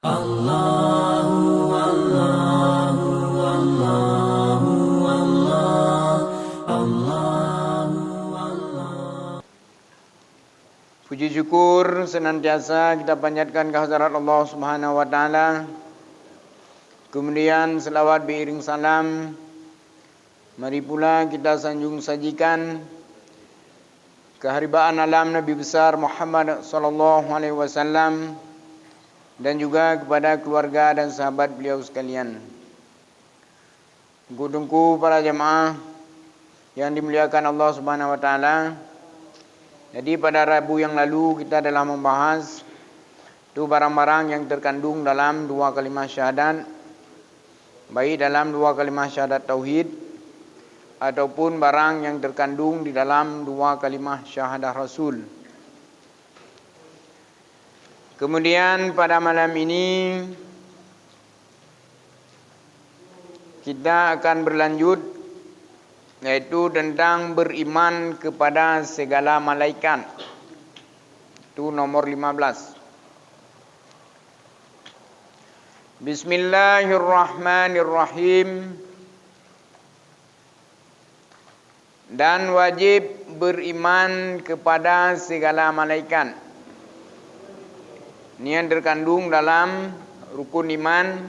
Allahu Allahu Allahu Allah Allahu Allah. Puji syukur senantiasa kita panjatkan kehadirat Allah Subhanahu wa taala. Kemudian selawat beriring salam mari pula kita sanjung sajikan keharibaan alam Nabi besar Muhammad sallallahu alaihi wasallam dan juga kepada keluarga dan sahabat beliau sekalian. Tengku-tengku para jemaah yang dimuliakan Allah Subhanahu wa taala. Jadi pada Rabu yang lalu kita telah membahas itu barang-barang yang terkandung dalam dua kalimah syahadat, baik dalam dua kalimah syahadat tauhid ataupun barang yang terkandung di dalam dua kalimah syahadah Rasul. Kemudian pada malam ini kita akan berlanjut yaitu tentang beriman kepada segala malaikat. Itu nomor 15. Bismillahirrahmanirrahim. Dan wajib beriman kepada segala malaikat. Ini yang terkandung dalam rukun iman.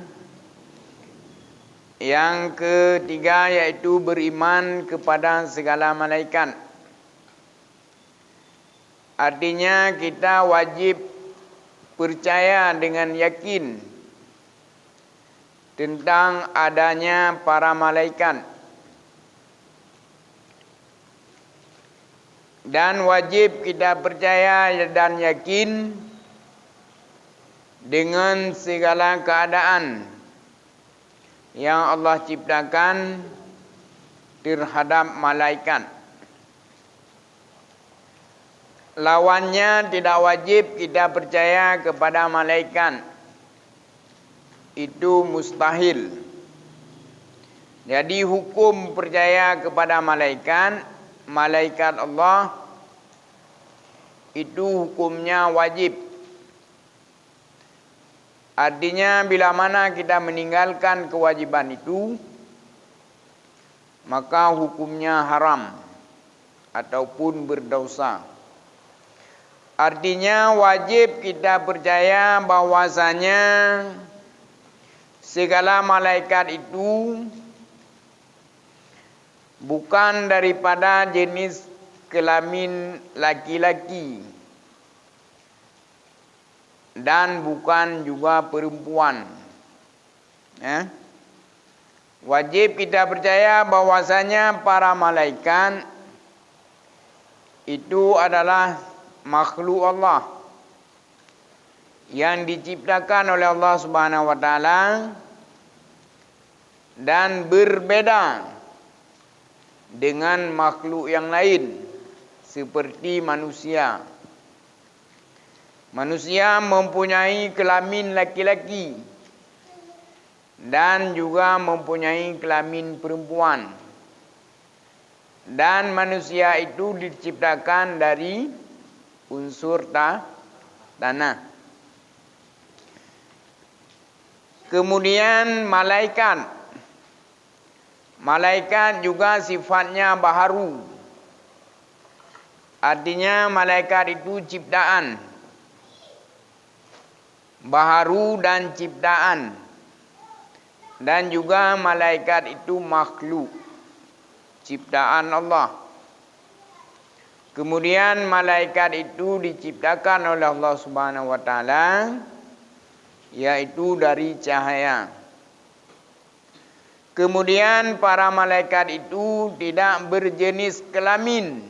Yang ketiga yaitu beriman kepada segala malaikat. Artinya kita wajib percaya dengan yakin tentang adanya para malaikat. Dan wajib kita percaya dan yakin dengan segala keadaan yang Allah ciptakan terhadap malaikat. Lawannya tidak wajib kita percaya kepada malaikat. Itu mustahil. Jadi hukum percaya kepada malaikat Allah itu hukumnya wajib. Artinya bila mana kita meninggalkan kewajiban itu, maka hukumnya haram ataupun berdosa. Artinya wajib kita percaya bahwasanya segala malaikat itu bukan daripada jenis kelamin laki-laki dan bukan juga perempuan. Wajib kita percaya bahwasanya para malaikat itu adalah makhluk Allah yang diciptakan oleh Allah Subhanahu wa taala dan berbeda dengan makhluk yang lain seperti manusia. Manusia mempunyai kelamin laki-laki dan juga mempunyai kelamin perempuan. Dan manusia itu diciptakan dari unsur tanah. Kemudian malaikat. Malaikat juga sifatnya baharu. Artinya malaikat itu ciptaan. Baharu dan ciptaan. Dan juga malaikat itu makhluk ciptaan Allah. Kemudian malaikat itu diciptakan oleh Allah Subhanahu wa taala yaitu dari cahaya. Kemudian para malaikat itu tidak berjenis kelamin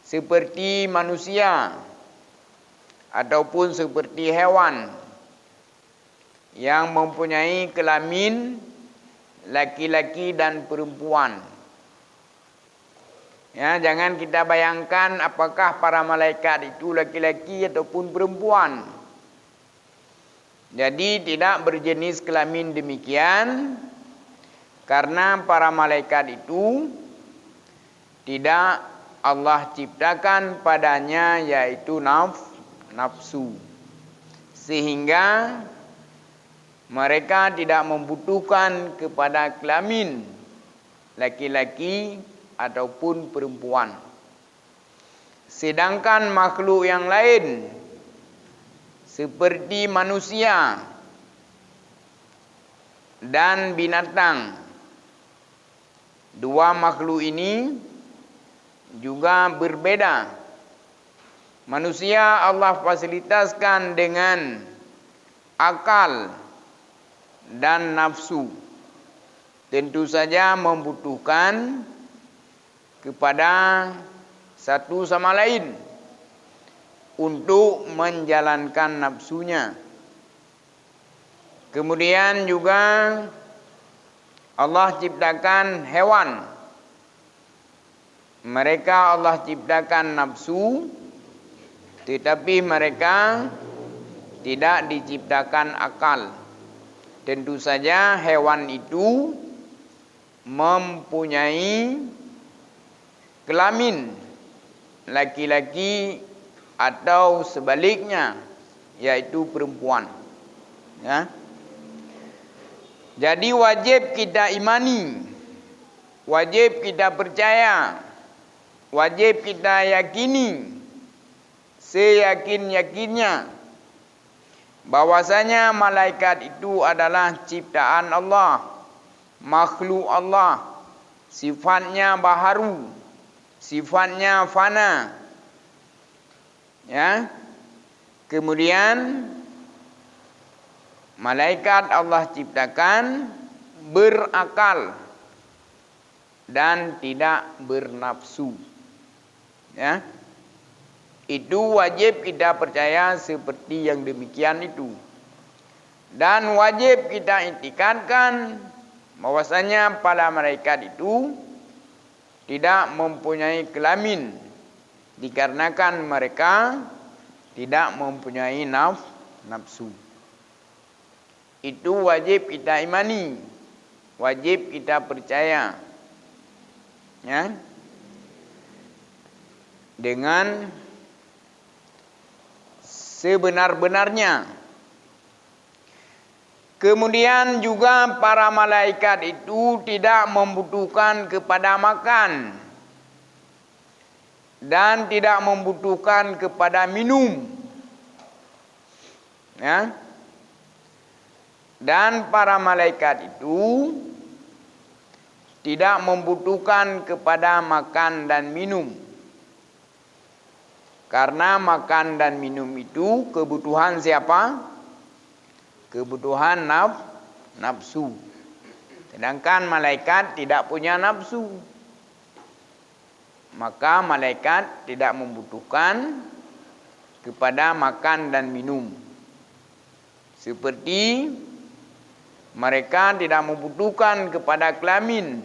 seperti manusia ataupun seperti hewan yang mempunyai kelamin laki-laki dan perempuan. Ya, jangan kita bayangkan apakah para malaikat itu laki-laki ataupun perempuan. Jadi tidak berjenis kelamin demikian karena para malaikat itu tidak Allah ciptakan padanya yaitu nafsu. sehingga mereka tidak membutuhkan kepada kelamin laki-laki ataupun perempuan. Sedangkan makhluk yang lain seperti manusia dan binatang, dua makhluk ini juga berbeda. Manusia Allah fasilitaskan dengan akal dan nafsu. Tentu saja membutuhkan kepada satu sama lain untuk menjalankan nafsunya. Kemudian juga Allah ciptakan hewan. Mereka Allah ciptakan nafsu, tetapi mereka tidak diciptakan akal. Tentu saja hewan itu mempunyai kelamin laki-laki atau sebaliknya, yaitu perempuan. Ya. Jadi wajib kita imani, wajib kita percaya, wajib kita yakini seyakin-yakinnya bahwasanya malaikat itu adalah ciptaan Allah, makhluk Allah, sifatnya baharu, sifatnya fana. Ya. Kemudian malaikat Allah ciptakan berakal dan tidak bernafsu. Ya. Itu wajib kita percaya seperti yang demikian itu. Dan wajib kita iktikadkan bahwasanya para malaikat itu tidak mempunyai kelamin, dikarenakan mereka tidak mempunyai nafsu. Itu wajib kita imani, wajib kita percaya. Ya. Dengan sebenar-benarnya. Kemudian juga para malaikat itu tidak membutuhkan kepada makan dan tidak membutuhkan kepada minum. Ya. Dan para malaikat itu tidak membutuhkan kepada makan dan minum. Karena makan dan minum itu kebutuhan siapa? Kebutuhan nafsu. Sedangkan malaikat tidak punya nafsu. Maka malaikat tidak membutuhkan kepada makan dan minum. Seperti mereka tidak membutuhkan kepada kelamin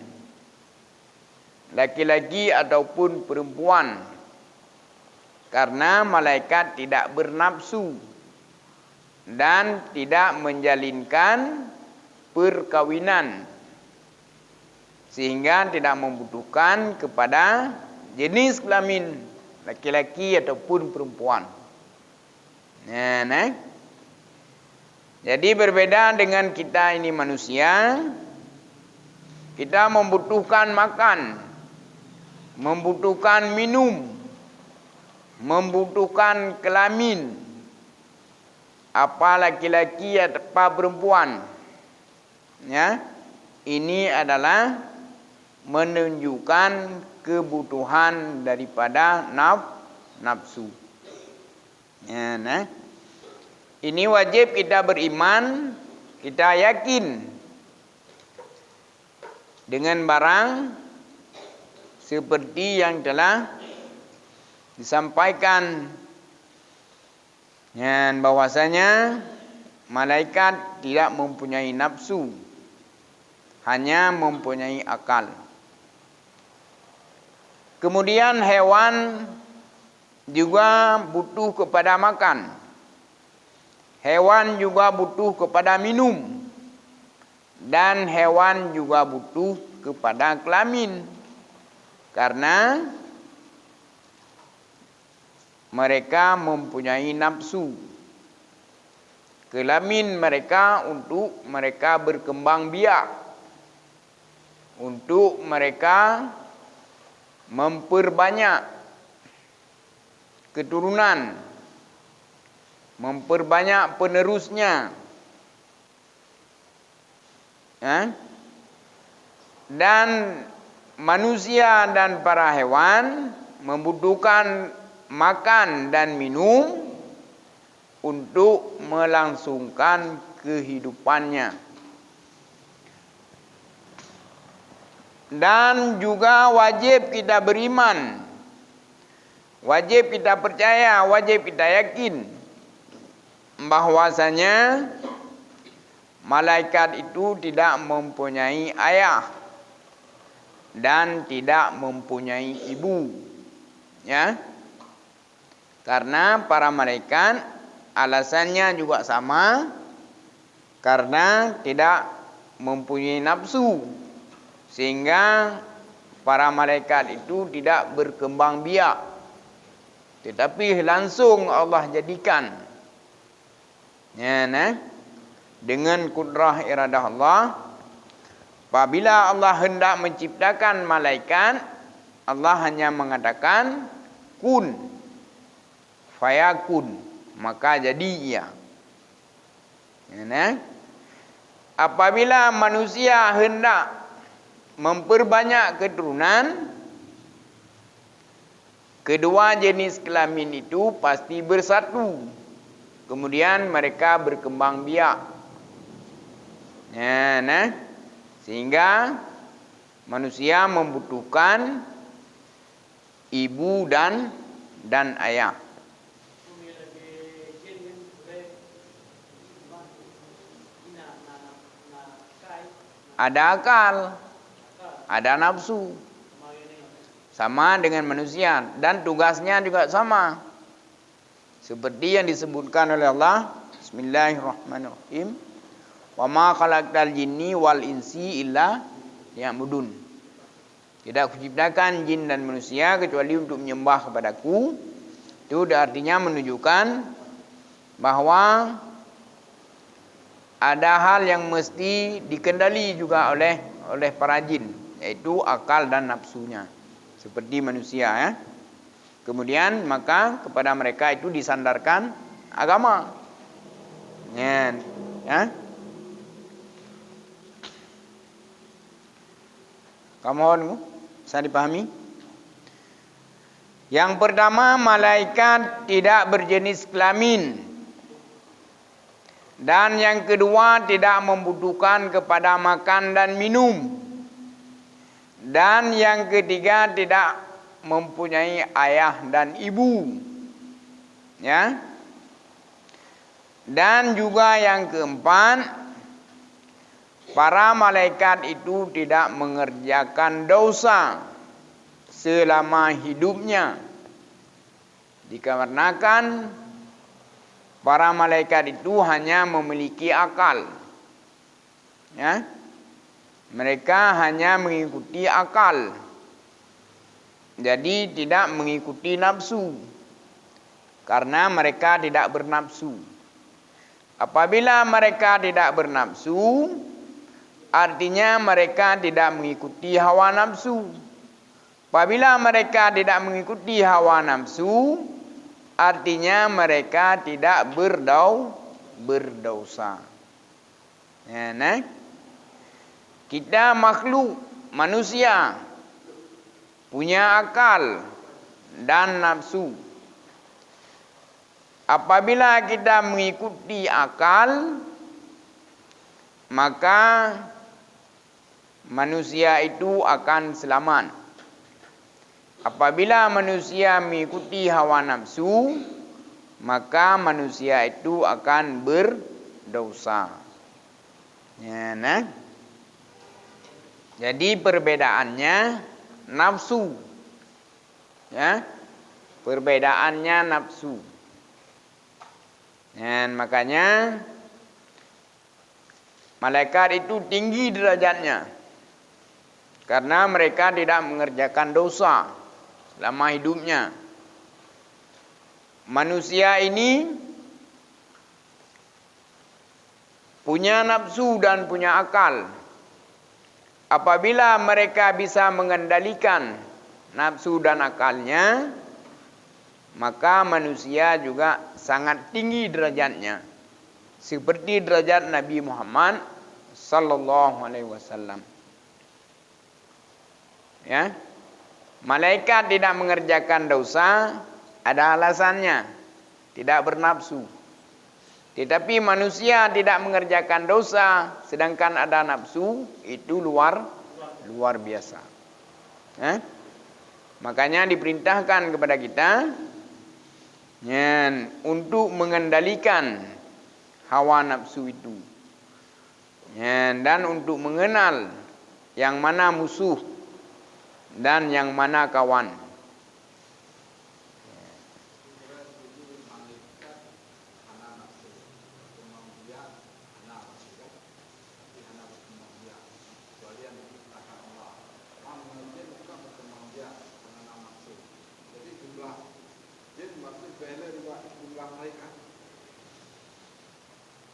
laki-laki ataupun perempuan. Karena malaikat tidak bernafsu dan tidak menjalinkan perkawinan, sehingga tidak membutuhkan kepada jenis kelamin laki-laki ataupun perempuan. Nah. Jadi berbeda dengan kita ini manusia, kita membutuhkan makan, membutuhkan minum, membutuhkan kelamin, apa laki-laki atau perempuan. Ya, ini adalah menunjukkan kebutuhan daripada nafsu. Ya, nah. Ini wajib kita beriman, kita yakin dengan barang seperti yang telah disampaikan, dan bahwasanya malaikat tidak mempunyai nafsu, hanya mempunyai akal. Kemudian hewan juga butuh kepada makan. Hewan juga butuh kepada minum. Dan hewan juga butuh kepada kelamin. Karena mereka mempunyai nafsu. kelamin mereka untuk mereka berkembang biak, untuk mereka memperbanyak keturunan, memperbanyak penerusnya. Dan manusia dan para hewan membutuhkan makan dan minum untuk melangsungkan kehidupannya. Dan juga wajib kita beriman, wajib kita percaya, wajib kita yakin bahwasanya malaikat itu tidak mempunyai ayah dan tidak mempunyai ibu. Ya. Karena para malaikat alasannya juga sama, karena tidak mempunyai nafsu, sehingga para malaikat itu tidak berkembang biak, tetapi langsung Allah jadikan. Ya, nah, dengan kudrah iradah Allah, apabila Allah hendak menciptakan malaikat, Allah hanya mengatakan kun fayakun, maka jadi ia. Ya, nah. Apabila manusia hendak memperbanyak keturunan, kedua jenis kelamin itu pasti bersatu, kemudian mereka berkembang biak. Ya, nah, sehingga manusia membutuhkan ibu dan ayah. Ada akal, ada nafsu, sama dengan manusia, dan tugasnya juga sama, seperti yang disebutkan oleh Allah. Bismillahirrahmanirrahim. Wa ma khalaqtal jinni wal insi illa liya'budun. Tidak kuciptakan jin dan manusia kecuali untuk menyembah kepadaku. Itu artinya menunjukkan bahwa ada hal yang mesti dikendali juga oleh para jin, yaitu akal dan nafsunya, seperti manusia, ya. Kemudian maka kepada mereka itu disandarkan agama. Ya. Kamu bisa dipahami? Yang pertama, malaikat tidak berjenis kelamin. Dan yang kedua, tidak membutuhkan kepada makan dan minum. Dan yang ketiga, tidak mempunyai ayah dan ibu. Ya. Dan juga yang keempat, para malaikat itu tidak mengerjakan dosa selama hidupnya. Dikarenakan para malaikat itu hanya memiliki akal. Ya. Mereka hanya mengikuti akal. Jadi tidak mengikuti nafsu. Karena mereka tidak bernafsu. Apabila mereka tidak bernafsu, artinya mereka tidak mengikuti hawa nafsu. Apabila mereka tidak mengikuti hawa nafsu, artinya mereka tidak berdosa. Ya, nah? Kita makhluk manusia punya akal dan nafsu. Apabila kita mengikuti akal, maka manusia itu akan selamat. Apabila manusia mengikuti hawa nafsu, maka manusia itu akan berdosa. Ya, nah. Jadi perbedaannya nafsu. Ya. Perbedaannya nafsu. Dan makanya malaikat itu tinggi derajatnya, karena mereka tidak mengerjakan dosa selama hidupnya. Manusia ini punya nafsu dan punya akal. Apabila mereka bisa mengendalikan nafsu dan akalnya, maka manusia juga sangat tinggi derajatnya, seperti derajat Nabi Muhammad sallallahu alaihi wasallam. Ya. Malaikat tidak mengerjakan dosa, ada alasannya, tidak bernafsu. Tetapi manusia tidak mengerjakan dosa sedangkan ada nafsu, itu luar biasa. Makanya diperintahkan kepada kita untuk mengendalikan hawa nafsu itu. Dan untuk mengenal yang mana musuh dan yang mana kawan.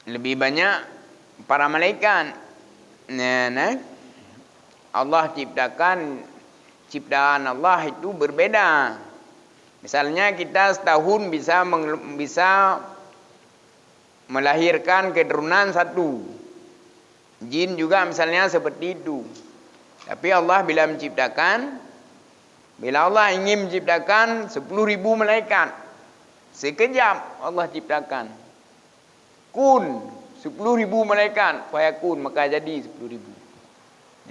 Lebih banyak para malaikat. Allah ciptaan Allah itu berbeda. Misalnya kita setahun bisa melahirkan keturunan satu. Jin juga misalnya seperti itu. Tapi Allah bila Allah ingin menciptakan 10.000 malaikat, sekejap Allah ciptakan. Kun 10.000 malaikat, fayakun, maka jadi 10.000.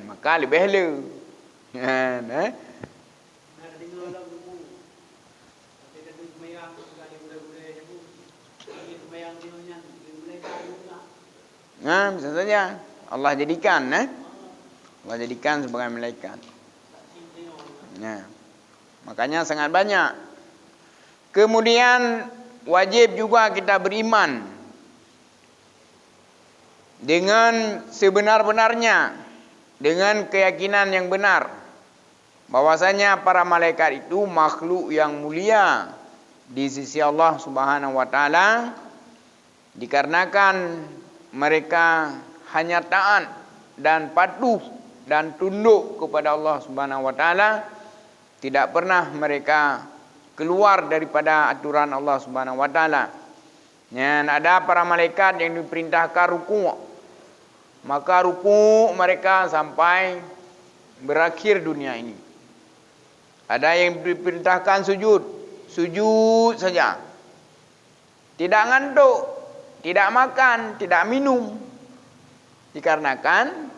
Maka lebih hala. Bisa saja Allah jadikan, Allah jadikan sebagai malaikat. Makanya sangat banyak. Kemudian wajib juga kita beriman dengan sebenar-benarnya, dengan keyakinan yang benar, bahwasanya para malaikat itu makhluk yang mulia di sisi Allah Subhanahu wa taala, dikarenakan mereka hanya taat dan patuh dan tunduk kepada Allah Subhanahu wa taala, tidak pernah mereka keluar daripada aturan Allah Subhanahu wa taala. Ada para malaikat yang diperintahkan ruku', maka ruku' mereka sampai berakhir dunia ini. Ada yang diperintahkan sujud saja. Tidak ngantuk, tidak makan, tidak minum. Dikarenakan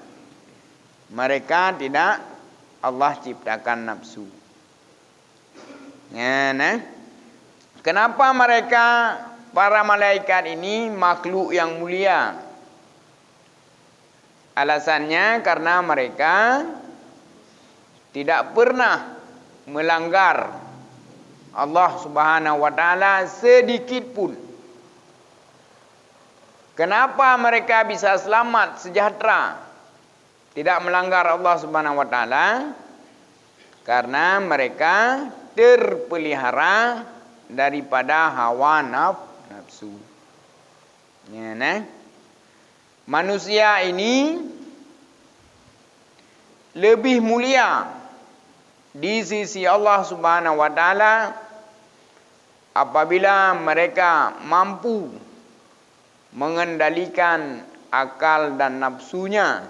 mereka tidak Allah ciptakan nafsu. Kenapa mereka para malaikat ini makhluk yang mulia? Alasannya karena mereka tidak pernah melanggar Allah Subhanahu wa taala sedikit pun. Kenapa mereka bisa selamat sejahtera, tidak melanggar Allah Subhanahu wa taala? Karena mereka terpelihara daripada hawa nafsu. Manusia ini lebih mulia di sisi Allah Subhanahu wa taala apabila mereka mampu mengendalikan akal dan nafsunya.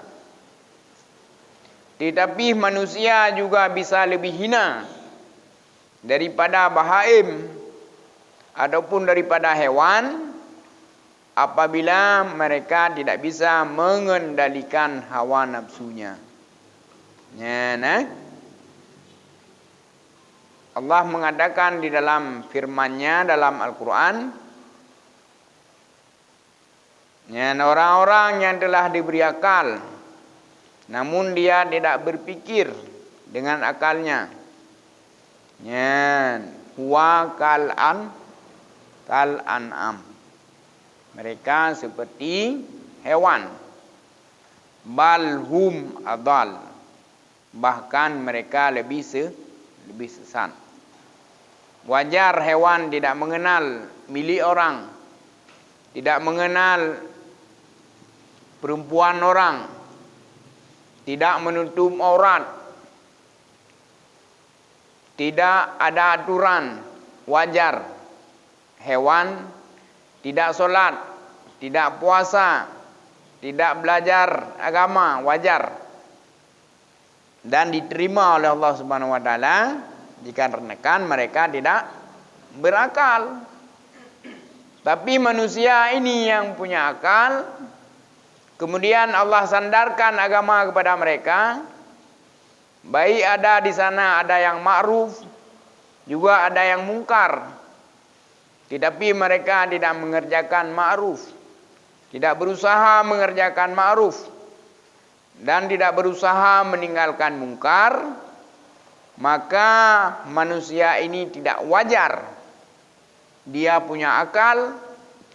Tetapi manusia juga bisa lebih hina daripada bahaim ataupun daripada hewan apabila mereka tidak bisa mengendalikan hawa nafsunya. Allah mengatakan di dalam firman-Nya dalam Al-Quran, orang-orang yang telah diberi akal, namun dia tidak berpikir dengan akalnya. Huwa kal an'am. Mereka seperti hewan. Balhum adal. Bahkan mereka lebih sesat. Wajar hewan tidak mengenal milik orang, tidak mengenal perempuan orang, tidak menutup aurat, tidak ada aturan, wajar. Hewan tidak solat, tidak puasa, tidak belajar agama, wajar. Dan diterima oleh Allah Subhanahu wa taala dikarenakan mereka tidak berakal. Tapi manusia ini yang punya akal, kemudian Allah sandarkan agama kepada mereka. Baik ada di sana ada yang ma'ruf, juga ada yang mungkar. Tetapi mereka tidak mengerjakan ma'ruf, tidak berusaha mengerjakan ma'ruf, dan tidak berusaha meninggalkan mungkar, maka manusia ini tidak wajar. Dia punya akal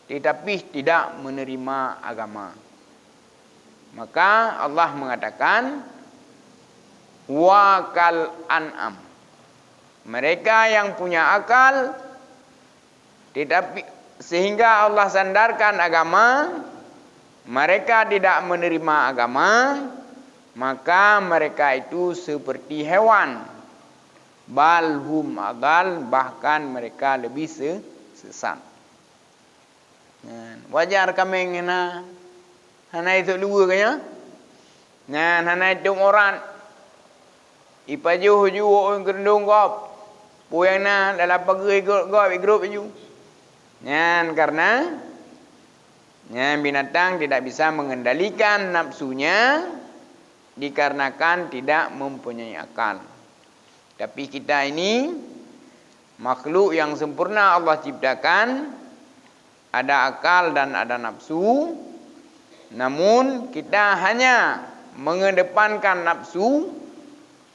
tetapi tidak menerima agama. Maka Allah mengatakan wa kal an'am. Mereka yang punya akal tetapi sehingga Allah sandarkan agama, mereka tidak menerima agama, maka mereka itu seperti hewan. Balhum adal, bahkan mereka lebih sesat. Wajar kami ngena hana itu dua kaya. Hana itu orang ipaju orang gerendung gop. Puyang na dalam pagi gop grup aju. Karena binatang tidak bisa mengendalikan nafsunya dikarenakan tidak mempunyai akal. Tapi kita ini makhluk yang sempurna Allah ciptakan, ada akal dan ada nafsu. Namun kita hanya mengedepankan nafsu,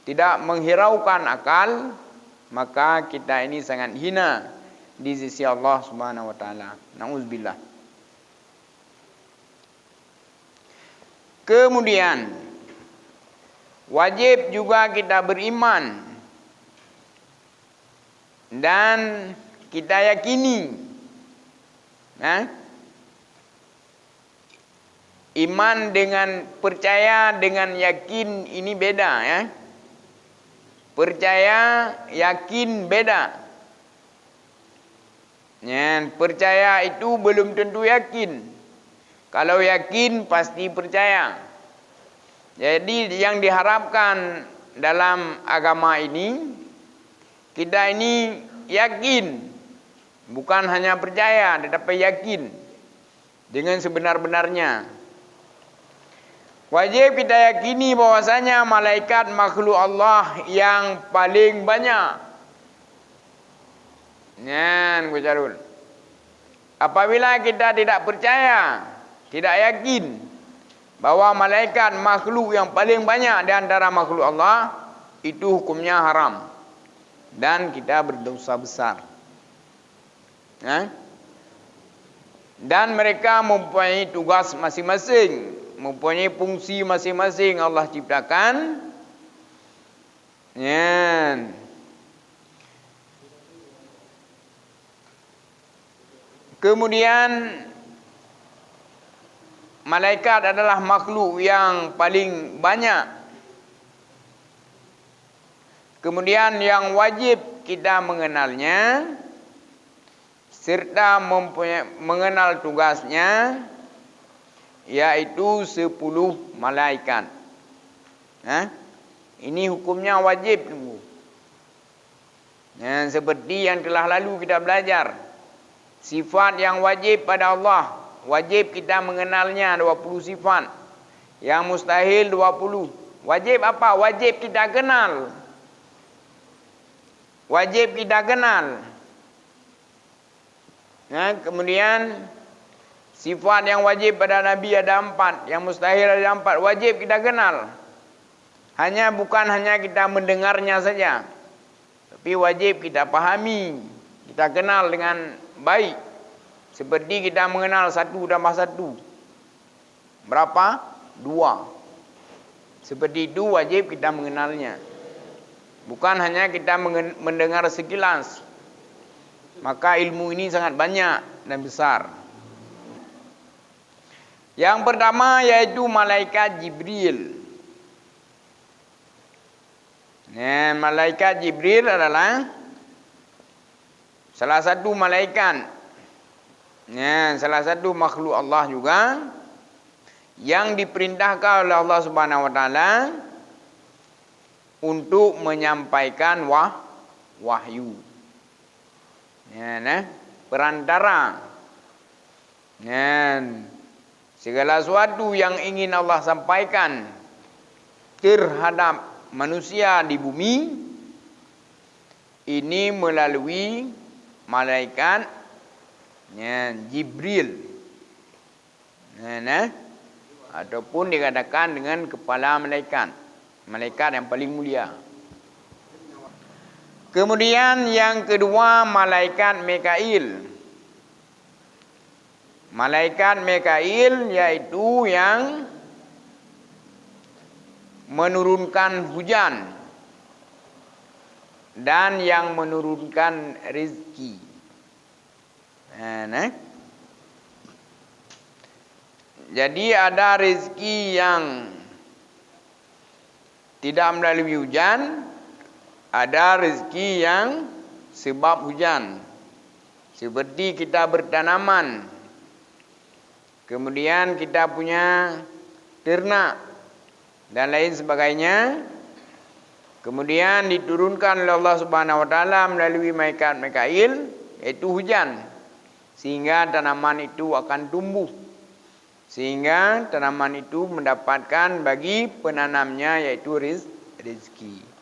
tidak menghiraukan akal, maka kita ini sangat hina di sisi Allah Subhanahu wa taala. Nauzubillah. Kemudian wajib juga kita beriman dan kita yakini. Iman dengan percaya dengan yakin ini beda ya. Percaya, yakin beda. Percaya itu belum tentu yakin. Kalau yakin pasti percaya. Jadi yang diharapkan dalam agama ini, kita ini yakin, bukan hanya percaya, tetapi yakin dengan sebenar-benarnya. Wajib kita yakini bahwasanya malaikat makhluk Allah yang paling banyak. Gujarul. Apabila kita tidak percaya, tidak yakin bahwa malaikat makhluk yang paling banyak di antara makhluk Allah, itu hukumnya haram. Dan kita berdosa besar. Dan mereka mempunyai tugas masing-masing, mempunyai fungsi masing-masing Allah ciptakan. Kemudian malaikat adalah makhluk yang paling banyak. Kemudian yang wajib kita mengenalnya serta mengenal tugasnya, yaitu 10 malaikat. Ini hukumnya wajib. Seperti yang telah lalu kita belajar, sifat yang wajib pada Allah, wajib kita mengenalnya 20 sifat. Yang mustahil 20. Wajib apa? Wajib kita kenal. Wajib kita kenal. Kemudian sifat yang wajib pada Nabi ada 4, yang mustahil ada 4. Wajib kita kenal. Bukan hanya kita mendengarnya saja, tapi wajib kita pahami, kita kenal dengan baik. Seperti kita mengenal 1 tambah 1 berapa? 2. Seperti itu wajib kita mengenalnya. Bukan hanya kita mendengar sekilas. Maka ilmu ini sangat banyak dan besar. Yang pertama yaitu malaikat Jibril. Malaikat Jibril adalah salah satu malaikat, salah satu makhluk Allah juga yang diperintahkan oleh Allah Subhanahu wa taala untuk menyampaikan wahyu. Perantara. Segala sesuatu yang ingin Allah sampaikan terhadap manusia di bumi ini melalui malaikat Jibril. Ataupun dikatakan dengan kepala malaikat. Malaikat yang paling mulia. Kemudian yang kedua malaikat Mikail. Malaikat Mikail yaitu yang menurunkan hujan dan yang menurunkan rezeki. Jadi ada rezeki yang tidak melalui hujan, ada rezeki yang sebab hujan. Seperti kita bertanaman, kemudian kita punya ternak dan lain sebagainya, kemudian diturunkan oleh Allah Subhanahu wa taala melalui malaikat Mikail, yaitu hujan, sehingga tanaman itu akan tumbuh, sehingga tanaman itu mendapatkan bagi penanamnya yaitu rezeki.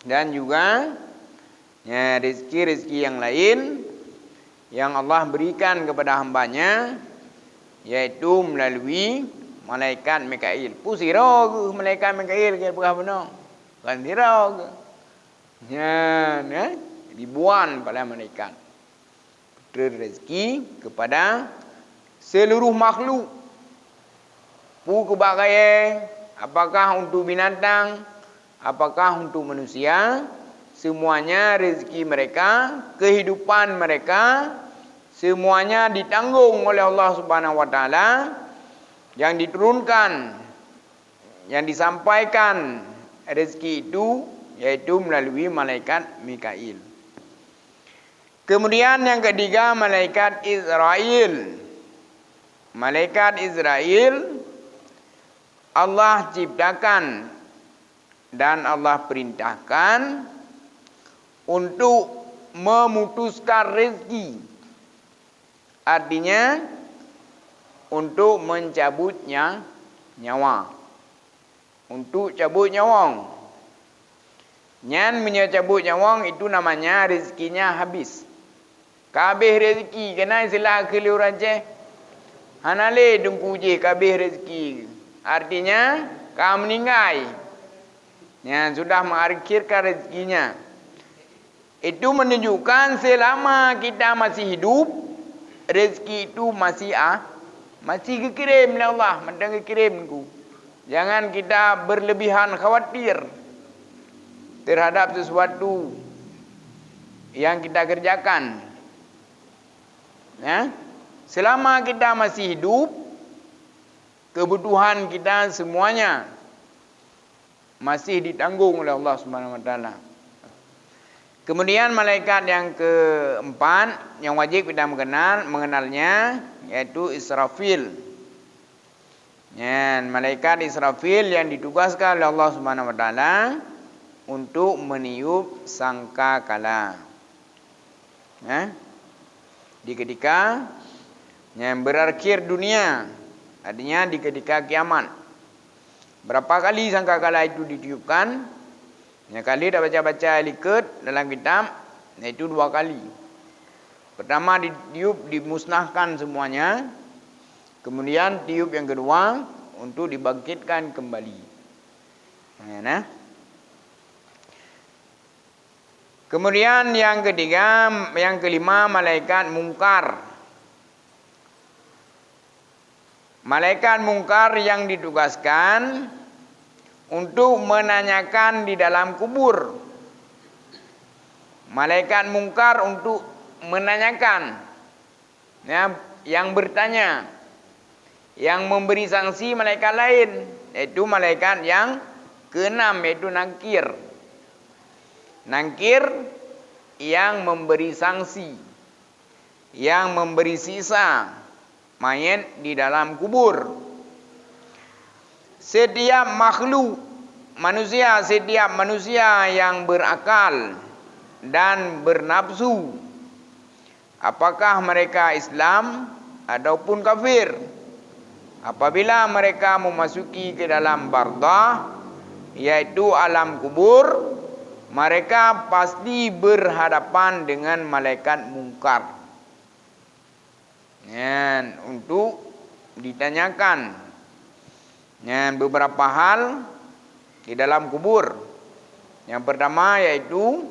Dan juga rezeki-rezeki yang lain yang Allah berikan kepada hambanya yaitu melalui malaikat Mikail. Pusiro ke malaikat Mikail ke apa benar? Kan tiro ke. Ribuan pada malaikat. Rezeki kepada seluruh makhluk. Pu kebagai apakah untuk binatang, apakah untuk manusia, semuanya rezeki mereka, kehidupan mereka, semuanya ditanggung oleh Allah Subhanahu wa taala. Yang diturunkan, yang disampaikan rezeki itu yaitu melalui malaikat Mikail. Kemudian yang ketiga malaikat Israel. Malaikat Israel Allah ciptakan dan Allah perintahkan untuk memutuskan rezeki. Artinya untuk mencabutnya nyawa. Untuk cabut nyawang. Nyan menyabut nyawang itu namanya rezekinya habis. Kabeh rezeki kena sila keliu raje. Hanale dengku je kabeh rezeki. Artinya kau meninggal. Yang sudah mengakhirkan rezekinya. Itu menunjukkan selama kita masih hidup, rezeki itu masih kekirim oleh Allah, mentang kekirimku. Jangan kita berlebihan khawatir terhadap sesuatu yang kita kerjakan. Selama kita masih hidup, kebutuhan kita semuanya masih ditanggung oleh Allah Subhanahu wa taala. Kemudian malaikat yang keempat yang wajib kita mengenalnya yaitu Israfil. Malaikat Israfil yang ditugaskan oleh Allah Subhanahu wa taala untuk meniup sangkakala. Di ketika yang berakhir dunia, artinya di ketika kiamat. Berapa kali sangkakala itu ditiupkan? Yang kali dah baca-baca liket dalam kitab, itu 2 kali. Pertama ditiup, dimusnahkan semuanya. Kemudian tiup yang kedua untuk dibangkitkan kembali. Kemudian yang ketiga, yang kelima malaikat mungkar. Malaikat mungkar yang ditugaskan untuk menanyakan di dalam kubur. Malaikat mungkar untuk menanyakan yang bertanya, yang memberi sanksi malaikat lain, yaitu malaikat yang keenam, yaitu Nakir. Nakir yang memberi sanksi, yang memberi sisa mayat di dalam kubur. Setiap makhluk manusia, setiap manusia yang berakal dan bernafsu, apakah mereka Islam ataupun kafir, apabila mereka memasuki ke dalam barzakh, yaitu alam kubur, mereka pasti berhadapan dengan malaikat mungkar. Untuk ditanyakan beberapa hal di dalam kubur. Yang pertama yaitu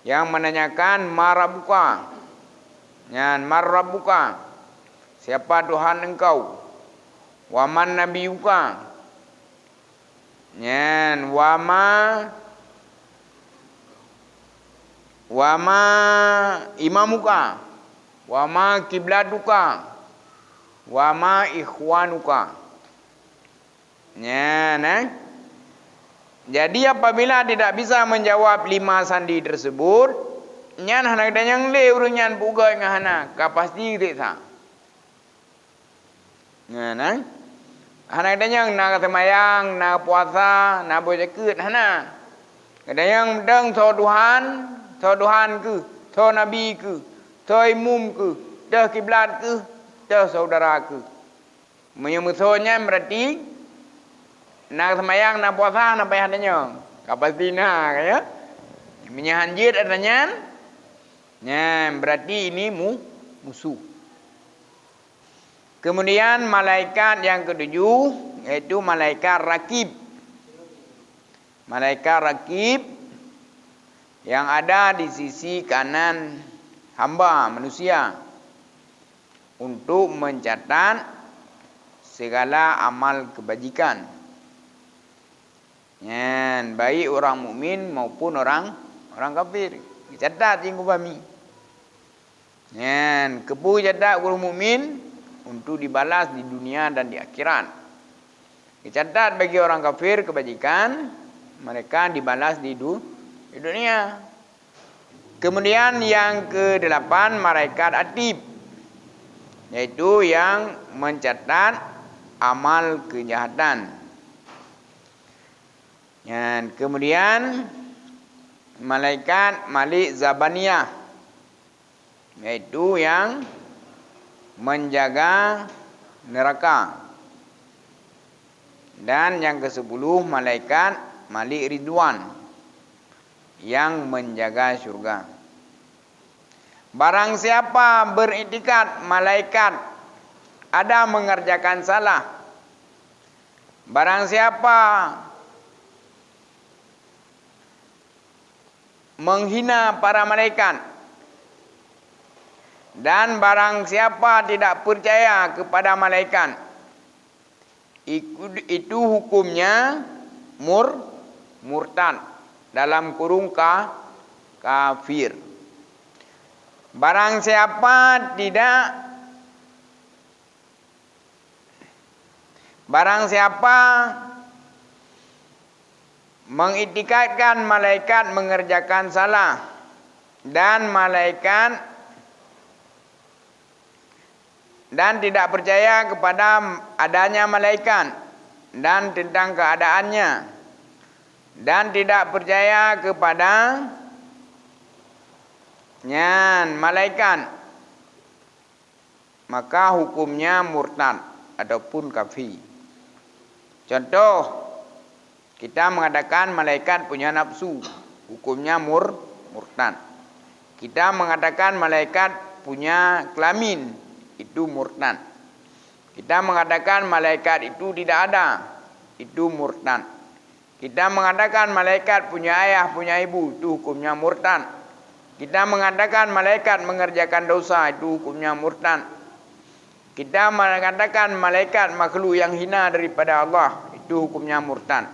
yang menanyakan marabuka. Marabuka, siapa Tuhan engkau? Waman nabiyuka. Wama imamuka. Wama kiblatuka. Wama ikhwanuka. Jadi apabila tidak bisa menjawab 5 sandi tersebut, nyan hanak danyang le urunyan buga ngahana kapasti risa. Hanak danyang na semayang, na puasa, na berzakat hana. Kadang deng so Tuhan ke, so nabi ke, so imum ke, dah kiblat ke, dah saudara ke. Menyemusonya berarti nak semayang, nak puasa, nak payah adanya. Kapasti nak ya. Menyahanjit adanya. Berarti ini musuh. Kemudian malaikat yang ketujuh, yaitu malaikat rakib. Malaikat rakib yang ada di sisi kanan hamba manusia untuk mencatat segala amal kebajikan. Baik orang mukmin maupun orang kafir. Dicatat yang kubami. Kepu catat orang mukmin untuk dibalas di dunia dan di akhirat. Dicatat bagi orang kafir kebajikan, mereka dibalas di dunia. Kemudian yang ke-8 malaikat atib, yaitu yang mencatat amal kejahatan. Kemudian malaikat Malik Zabaniyah, yaitu yang menjaga neraka. Dan yang ke-10 malaikat Malik Ridwan, yang menjaga syurga. Barang siapa beriktikad malaikat ada mengerjakan salah, barang siapa menghina para malaikat, dan barang siapa tidak percaya kepada malaikat, itu hukumnya murtad, dalam kurung kafir. Barang siapa mengiktikadkan malaikat mengerjakan salah, dan tidak percaya kepada adanya malaikat dan tentang keadaannya, dan tidak percaya kepada malaikat, maka hukumnya murtad ataupun kafir. Contoh, kita mengatakan malaikat punya nafsu, hukumnya murtad. Kita mengatakan malaikat punya kelamin, itu murtad. Kita mengatakan malaikat itu tidak ada, itu murtad. Kita mengatakan malaikat punya ayah, punya ibu, itu hukumnya murtad. Kita mengatakan malaikat mengerjakan dosa, itu hukumnya murtad. Kita mengatakan malaikat makhluk yang hina daripada Allah, itu hukumnya murtad.